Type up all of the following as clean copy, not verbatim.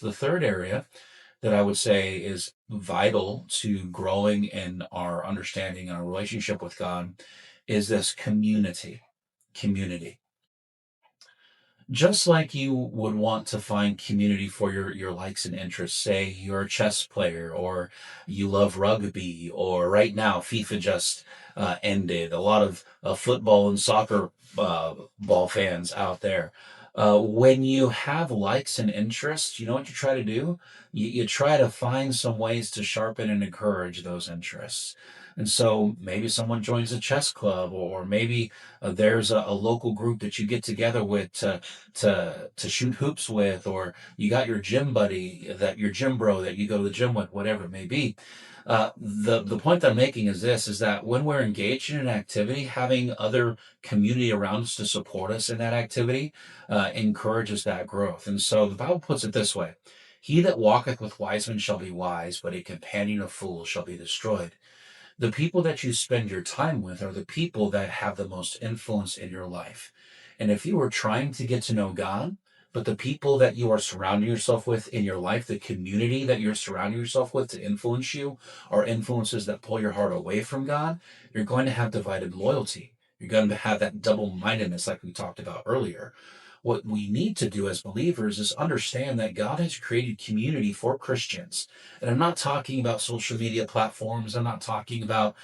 The third area that I would say is vital to growing in our understanding and our relationship with God is this community. Community. Just like you would want to find community for your likes and interests, say you're a chess player or you love rugby, or right now FIFA just ended. A lot of football and soccer ball fans out there. When you have likes and interests, you know what you try to do? You try to find some ways to sharpen and encourage those interests. And so maybe someone joins a chess club, or maybe there's a local group that you get together with to shoot hoops with, or you got your gym buddy, that your gym bro that you go to the gym with, whatever it may be. The point that I'm making is this: is that when we're engaged in an activity, having other community around us to support us in that activity encourages that growth. And so the Bible puts it this way: "He that walketh with wise men shall be wise, but a companion of fools shall be destroyed." The people that you spend your time with are the people that have the most influence in your life. And if you are trying to get to know God, but the people that you are surrounding yourself with in your life, the community that you're surrounding yourself with to influence you, are influences that pull your heart away from God, you're going to have divided loyalty. You're going to have that double mindedness, like we talked about earlier. What we need to do as believers is understand that God has created community for Christians. And I'm not talking about social media platforms. I'm not talking about,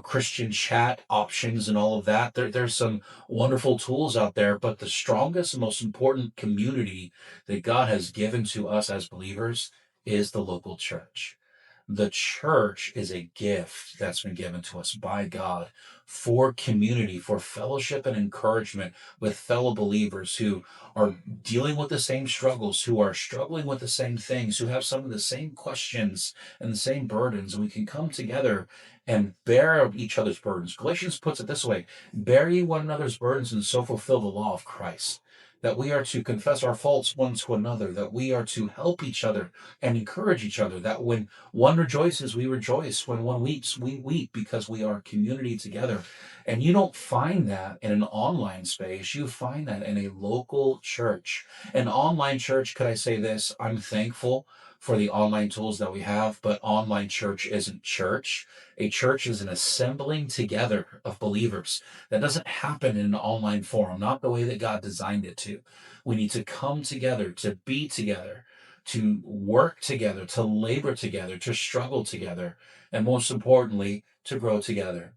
Christian chat options and all of that. There's some wonderful tools out there, but the strongest and most important community that God has given to us as believers is the local church. The church is a gift that's been given to us by God for community, for fellowship and encouragement with fellow believers who are dealing with the same struggles, who are struggling with the same things, who have some of the same questions and the same burdens. And we can come together and bear each other's burdens. Galatians puts it this way: bear ye one another's burdens and so fulfill the law of Christ. That we are to confess our faults one to another, that we are to help each other and encourage each other, that when one rejoices, we rejoice. When one weeps, we weep, because we are community together. And you don't find that in an online space. You find that in a local church. An online church, could I say this? I'm thankful for the online tools that we have, but online church isn't church. A church is an assembling together of believers. That doesn't happen in an online forum, not the way that God designed it to. We need to come together, to be together, to work together, to labor together, to struggle together, and most importantly, to grow together.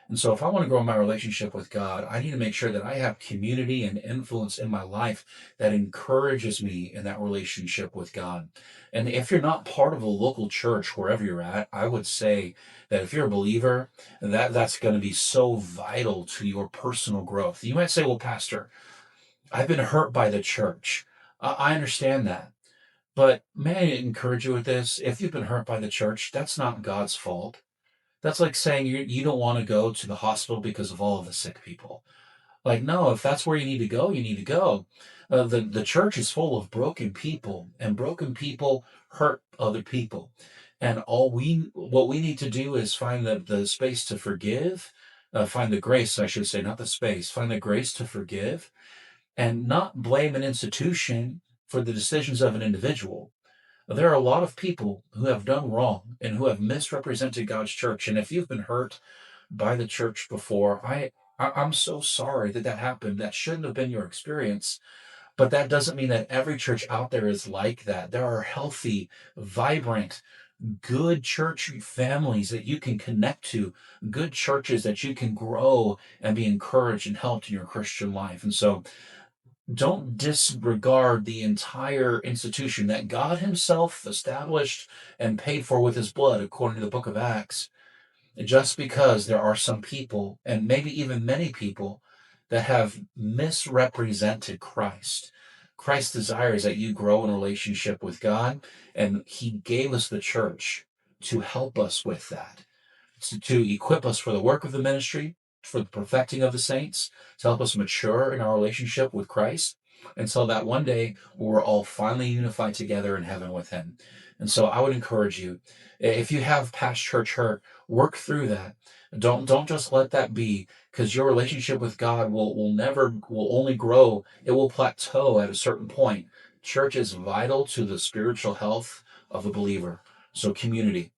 And so, if I want to grow my relationship with God, I need to make sure that I have community and influence in my life that encourages me in that relationship with God. And if you're not part of a local church, wherever you're at, I would say that if you're a believer, that's going to be so vital to your personal growth. You might say, "Well, Pastor, I've been hurt by the church." I understand that. But may I encourage you with this? If you've been hurt by the church, that's not God's fault. That's like saying you don't want to go to the hospital because of all of the sick people. Like, no, if that's where you need to go, you need to go. The church is full of broken people, and broken people hurt other people. And what we need to do is find the space to forgive, find the grace, I should say, not the space, find the grace to forgive, and not blame an institution for the decisions of an individual. There are a lot of people who have done wrong and who have misrepresented God's church. And if you've been hurt by the church before, I'm so sorry that that happened. That shouldn't have been your experience. But that doesn't mean that every church out there is like that. There are healthy, vibrant, good church families that you can connect to, good churches that you can grow and be encouraged and helped in your Christian life. And so don't disregard the entire institution that God Himself established and paid for with His blood, according to the book of Acts, just because there are some people, and maybe even many people, that have misrepresented Christ. Christ's desire is that you grow in a relationship with God, and He gave us the church to help us with that, to equip us for the work of the ministry, for the perfecting of the saints, to help us mature in our relationship with Christ, until that one day we're all finally unified together in heaven with Him. And so I would encourage you, if you have past church hurt, work through that. Don't just let that be, because your relationship with God will only grow. It will plateau at a certain point, Church is vital to the spiritual health of a believer. So, community.